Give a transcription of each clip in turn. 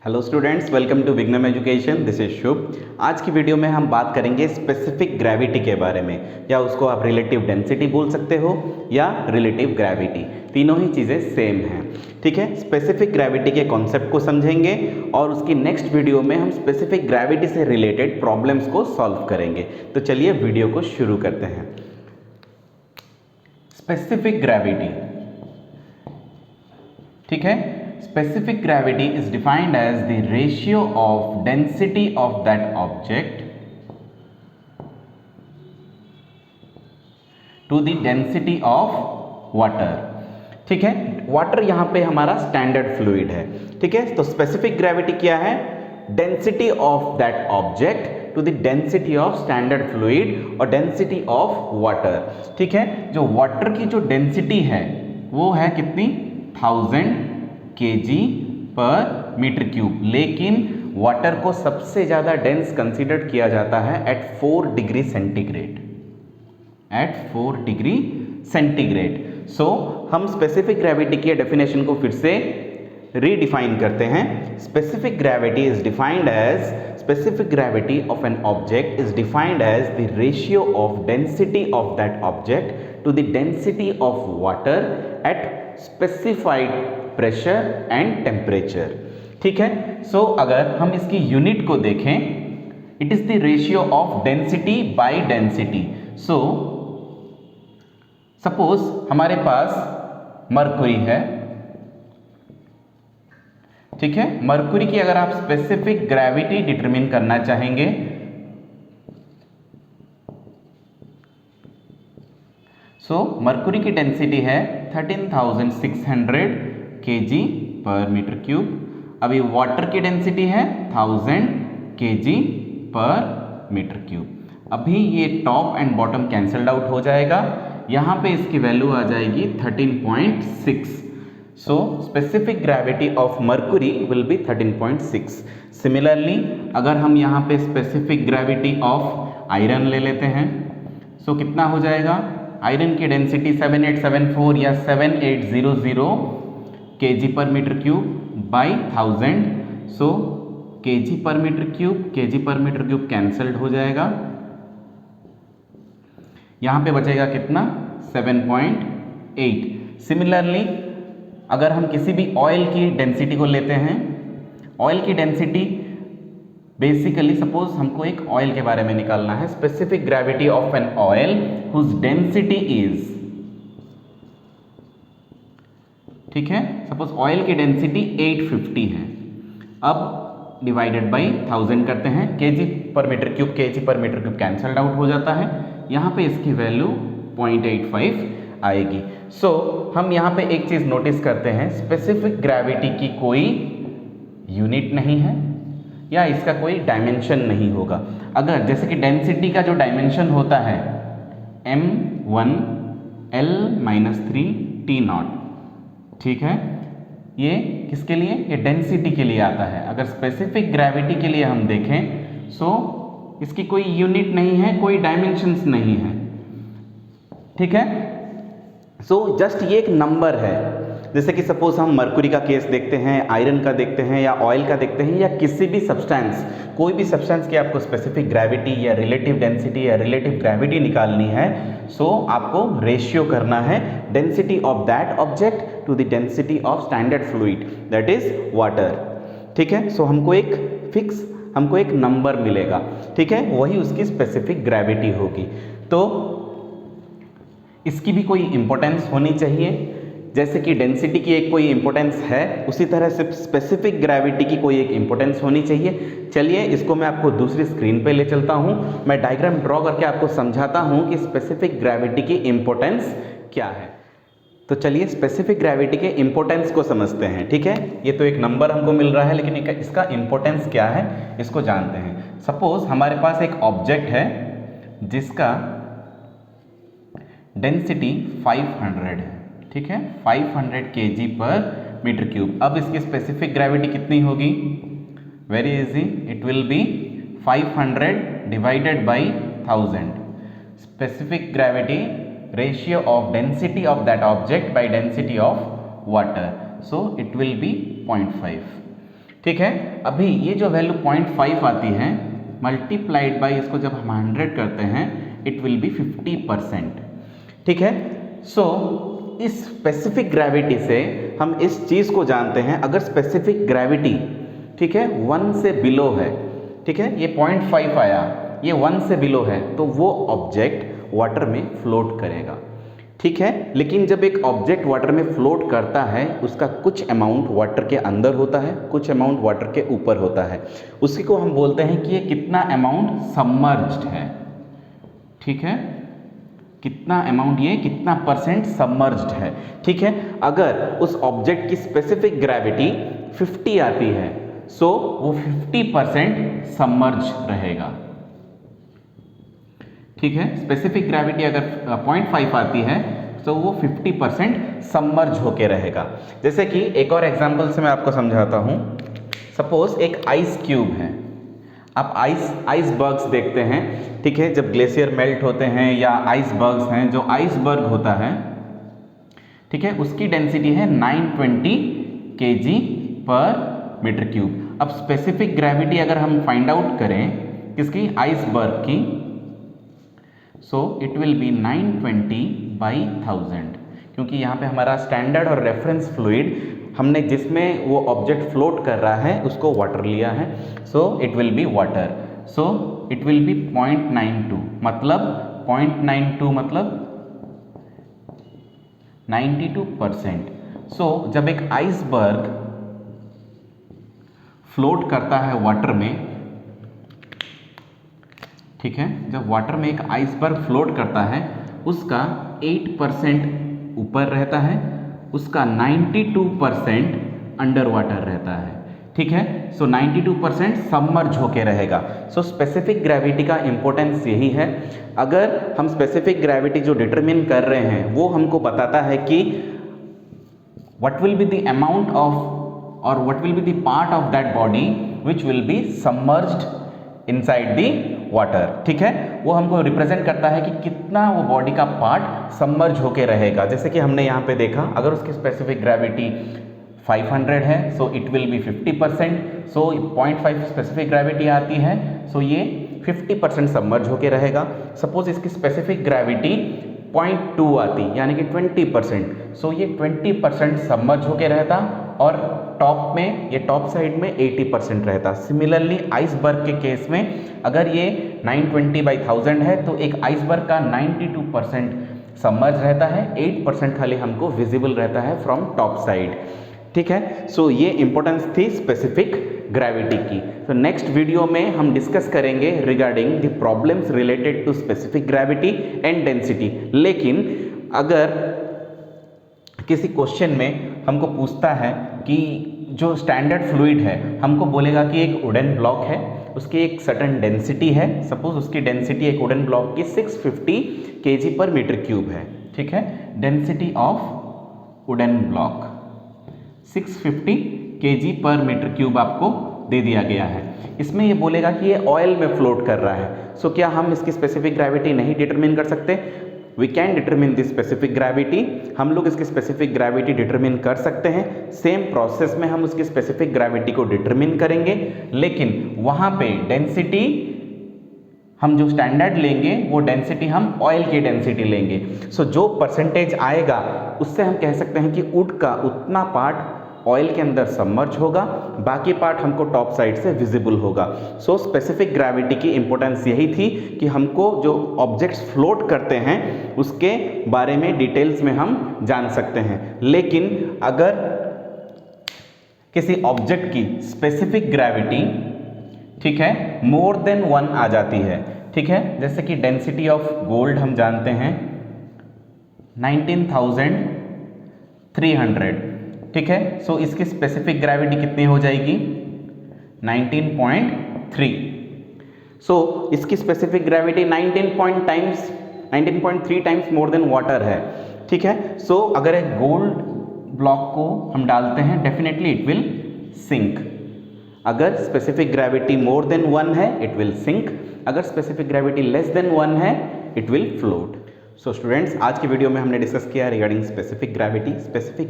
Hello students, welcome to Vignam education. This is Shubh. आज की video में हम बात करेंगे स्पेसिफिक ग्रेविटी के बारे में, या उसको आप रिलेटिव डेंसिटी बोल सकते हो या रिलेटिव ग्रेविटी, तीनों ही चीज़ें सेम हैं। ठीक है, स्पेसिफिक ग्रेविटी के कॉन्सेप्ट को समझेंगे और उसकी नेक्स्ट वीडियो में हम स्पेसिफिक ग्रेविटी से रिलेटेड प्रॉब्लम्स को सॉल्व करेंगे। तो चलिए वीडियो को शुरू करते हैं। स्पेसिफिक ग्रेविटी, ठीक है, specific gravity is defined as the ratio of density of that object to the density of water। ठीक है, वाटर यहां पे हमारा स्टैंडर्ड फ्लूइड है। ठीक है, तो स्पेसिफिक ग्रेविटी क्या है? Density of that object to the density of standard fluid और डेंसिटी ऑफ वाटर। ठीक है, जो वाटर की जो डेंसिटी है वो है कितनी? 1000 kg पर मीटर क्यूब, लेकिन वाटर को सबसे ज्यादा डेंस कंसीडर किया जाता है at 4 degree centigrade, at 4 degree centigrade. So हम स्पेसिफिक ग्रेविटी की डेफिनेशन को फिर से रीडिफाइन करते हैं। Specific gravity is defined as, specific gravity of an object is defined as the ratio of density of that object to the density of water at specified pressure and temperature. ठीक है, so अगर हम इसकी unit को देखें, it is the ratio of density by density. So suppose हमारे पास Mercury है। ठीक है, मरकुरी की अगर आप स्पेसिफिक ग्रेविटी डिटरमिन करना चाहेंगे मरकुरी की डेंसिटी है 13,600 kg पर मीटर क्यूब। अभी वाटर की डेंसिटी है 1000 kg पर मीटर क्यूब। अभी ये top and bottom cancelled out हो जाएगा, यहाँ पे इसकी वैल्यू आ जाएगी 13.6। So specific gravity of Mercury will be 13.6। Similarly अगर हम यहाँ पे स्पेसिफिक ग्रेविटी ऑफ आयरन ले लेते हैं, सो कितना हो जाएगा? आयरन की डेंसिटी 7874 या 7800 kg per metre cube by 1000। So kg per metre cube cancelled हो जाएगा, यहां पे बचेगा कितना? 7.8। सिमिलरली अगर हम किसी भी ऑयल की डेंसिटी को लेते हैं, ऑयल की डेंसिटी बेसिकली सपोज हमको एक ऑयल के बारे में निकालना है, specific gravity of an oil whose density is, ठीक है, सपोज ऑयल की डेंसिटी 850 है। अब डिवाइडेड बाई 1000 करते हैं, केजी पर मीटर क्यूब कैंसल्ड आउट हो जाता है, यहाँ पे इसकी वैल्यू 0.85 आएगी। सो हम यहाँ पे एक चीज नोटिस करते हैं, स्पेसिफिक ग्रेविटी की कोई यूनिट नहीं है या इसका कोई डायमेंशन नहीं होगा। अगर जैसे कि डेंसिटी का जो डायमेंशन होता है m1 L-3 T0, ठीक है, ये किसके लिए? ये डेंसिटी के लिए आता है। अगर स्पेसिफिक ग्रेविटी के लिए हम देखें, सो इसकी कोई यूनिट नहीं है, कोई डायमेंशंस नहीं है। ठीक है, सो जस्ट ये एक नंबर है। जैसे कि सपोज हम मरकुरी का केस देखते हैं, आयरन का देखते हैं, या ऑयल का देखते हैं, या किसी भी सब्सटेंस, कोई भी सब्सटेंस की आपको स्पेसिफिक ग्रेविटी या रिलेटिव डेंसिटी या रिलेटिव ग्रेविटी निकालनी है, सो आपको रेशियो करना है density of that object to the density of standard fluid, that is water. ठीक है, सो हमको एक नंबर मिलेगा। ठीक है, वही उसकी स्पेसिफिक ग्रेविटी होगी। तो इसकी भी कोई इंपॉर्टेंस होनी चाहिए। जैसे कि डेंसिटी की एक कोई इंपॉर्टेंस है, उसी तरह से स्पेसिफिक ग्रेविटी की कोई एक इंपॉर्टेंस होनी चाहिए। चलिए इसको मैं आपको दूसरी स्क्रीन पे ले चलता हूं, मैं डायग्राम ड्रॉ करके आपको समझाता हूं कि स्पेसिफिक ग्रेविटी की इंपॉर्टेंस क्या है। तो चलिए स्पेसिफिक ग्रेविटी के इंपॉर्टेंस को समझते हैं। ठीक है, ये तो एक नंबर हमको मिल रहा है, लेकिन इसका इंपॉर्टेंस क्या है इसको जानते हैं। सपोज हमारे पास एक ऑब्जेक्ट है जिसका डेंसिटी 500 है। ठीक है, 500 kg पर मीटर क्यूब। अब इसकी स्पेसिफिक ग्रेविटी कितनी होगी? Very easy, it will be 500 divided by 1000। Specific gravity ratio of density of that object by density of water, so it will be 0.5। ठीक है। अभी ये जो वैल्यू 0.5 आती है मल्टीप्लाइड बाई इसको जब हम 100 करते हैं इट विल बी 50%। ठीक है। सो इस स्पेसिफिक ग्रेविटी से हम इस चीज़ को जानते हैं, अगर स्पेसिफिक ग्रेविटी ठीक है 1 से बिलो है, ठीक है, ये 0.5 आया, ये 1 से बिलो है, तो वो ऑब्जेक्ट वाटर में फ्लोट करेगा। ठीक है। लेकिन जब एक ऑब्जेक्ट वाटर में फ्लोट करता है उसका कुछ अमाउंट वाटर के अंदर होता है, कुछ अमाउंट वाटर के ऊपर होता है, उसी को हम बोलते हैं कि ये कितना अमाउंट सबमर्ज्ड है। ठीक है, कितना अमाउंट, ये कितना परसेंट सबमर्ज्ड है। ठीक है। अगर उस ऑब्जेक्ट की स्पेसिफिक ग्रेविटी 50 आती है सो वो 50% सबमर्ज रहेगा। ठीक है। स्पेसिफिक ग्रेविटी अगर 0.5 आती है तो वो 50% सबमर्ज होके रहेगा। जैसे कि एक और एग्जांपल से मैं आपको समझाता हूँ। सपोज एक आइस क्यूब है, आप आइसबर्ग्स देखते हैं, ठीक है, जब ग्लेशियर मेल्ट होते हैं या आइसबर्ग्स हैं, जो आइसबर्ग होता है, ठीक है, उसकी डेंसिटी है 920 kg पर मीटर क्यूब। अब स्पेसिफिक ग्रेविटी अगर हम फाइंड आउट करें किसकी, आइसबर्ग की, सो इट विल बी 920/1000, क्योंकि यहाँ पे हमारा स्टैंडर्ड और रेफरेंस फ्लूइड हमने जिसमें वो ऑब्जेक्ट फ्लोट कर रहा है उसको वाटर लिया है, so it will be water, so it will be 0.92, मतलब 0.92 मतलब 92%। सो जब एक आइसबर्ग फ्लोट करता है वाटर में, ठीक है, जब वाटर में एक आइसबर्ग फ्लोट करता है उसका 8% ऊपर रहता है, उसका 92% अंडर वाटर रहता है। ठीक है। सो 92% सबमर्ज होके रहेगा। सो स्पेसिफिक ग्रेविटी का इंपॉर्टेंस यही है। अगर हम स्पेसिफिक ग्रेविटी जो डिटरमिन कर रहे हैं वो हमको बताता है कि what will be the amount of और what will be the part of that body which will be submerged inside the water. ठीक है, वो हमको रिप्रेजेंट करता है कि कितना वो बॉडी का पार्ट सबमर्ज होके रहेगा। जैसे कि हमने यहाँ पे देखा, अगर उसकी स्पेसिफिक ग्रेविटी 500 है so it will be 50%, so 0.5 specific gravity आती है, सो ये 50% सबमर्ज होके रहेगा। सपोज इसकी स्पेसिफिक ग्रेविटी 0.2 आती यानी कि 20%, सो ये 20% सबमर्ज होके रहता और टॉप में, ये टॉप साइड में 80% रहता। सिमिलरली आइसबर्ग के केस में अगर ये 920/1000 है तो एक आइसबर्ग का 92% सबमर्ज रहता है, 8% खाली हमको विजिबल रहता है फ्रॉम टॉप साइड। ठीक है। सो ये इंपॉर्टेंस थी स्पेसिफिक ग्रेविटी की। तो नेक्स्ट वीडियो में हम डिस्कस करेंगे regarding the problems related to specific gravity and density. लेकिन अगर किसी क्वेश्चन में हमको पूछता है कि जो स्टैंडर्ड फ्लूइड है, हमको बोलेगा कि एक वुडन ब्लॉक है, उसकी एक सर्टेन डेंसिटी है, सपोज उसकी डेंसिटी एक वुडन ब्लॉक की 650 kg पर मीटर क्यूब है। ठीक है, density of wooden block 650 kg per metre cube आपको दे दिया गया है। इसमें ये बोलेगा कि ये ऑयल में फ्लोट कर रहा है, सो क्या हम इसकी स्पेसिफिक ग्रेविटी नहीं डिटरमिन कर सकते? We can determine the specific gravity. हम लोग इसकी स्पेसिफिक ग्रेविटी डिटरमिन कर सकते हैं। सेम प्रोसेस में हम उसकी स्पेसिफिक ग्रेविटी को डिटरमिन करेंगे, लेकिन वहाँ पे डेंसिटी हम जो स्टैंडर्ड लेंगे वो डेंसिटी हम ऑयल की डेंसिटी लेंगे। सो जो परसेंटेज आएगा उससे हम कह सकते हैं कि वुड का उतना पार्ट ऑयल के अंदर सबमर्ज होगा, बाकी पार्ट हमको टॉप साइड से विजिबल होगा। सो स्पेसिफिक ग्रेविटी की इंपॉर्टेंस यही थी कि हमको जो ऑब्जेक्ट्स फ्लोट करते हैं उसके बारे में डिटेल्स में हम जान सकते हैं। लेकिन अगर किसी ऑब्जेक्ट की स्पेसिफिक ग्रेविटी, ठीक है, मोर देन 1 आ जाती है, ठीक है, जैसे कि डेंसिटी ऑफ गोल्ड हम जानते हैं 19,300, ठीक है, सो इसकी स्पेसिफिक ग्रेविटी कितनी हो जाएगी 19.3। सो इसकी specific gravity 19.3 times more than water है। ठीक है, सो अगर एक गोल्ड ब्लॉक को हम डालते हैं डेफिनेटली इट विल सिंक। अगर स्पेसिफिक ग्रेविटी मोर देन 1 है इट विल सिंक, अगर स्पेसिफिक ग्रेविटी लेस देन 1 है it will float. So students, आज की वीडियो में हमने डिस्कस किया रिगार्डिंग स्पेसिफिक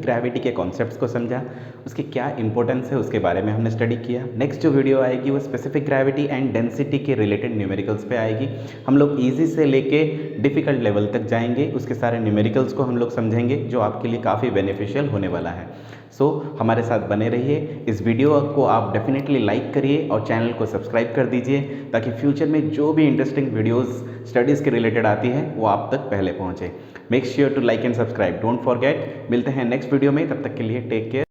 ग्रेविटी के कॉन्सेप्ट्स को समझा, उसकी क्या इंपॉर्टेंस है उसके बारे में हमने स्टडी किया। नेक्स्ट जो वीडियो आएगी वो स्पेसिफिक ग्रेविटी एंड डेंसिटी के रिलेटेड न्यूमेरिकल्स पे आएगी। हम लोग इजी से लेके डिफ़िकल्ट लेवल तक जाएंगे, उसके सारे न्यूमेरिकल्स को हम लोग समझेंगे जो आपके लिए काफ़ी बेनिफिशियल होने वाला है। सो हमारे साथ बने रहिए। इस वीडियो को आप डेफिनेटली लाइक करिए और चैनल को सब्सक्राइब कर दीजिए ताकि फ्यूचर में जो भी इंटरेस्टिंग वीडियोस स्टडीज़ के रिलेटेड आती है वो आप तक पहले पहुंचे। Make sure to like and subscribe, don't forget. मिलते हैं नेक्स्ट वीडियो में, तब तक के लिए टेक केयर।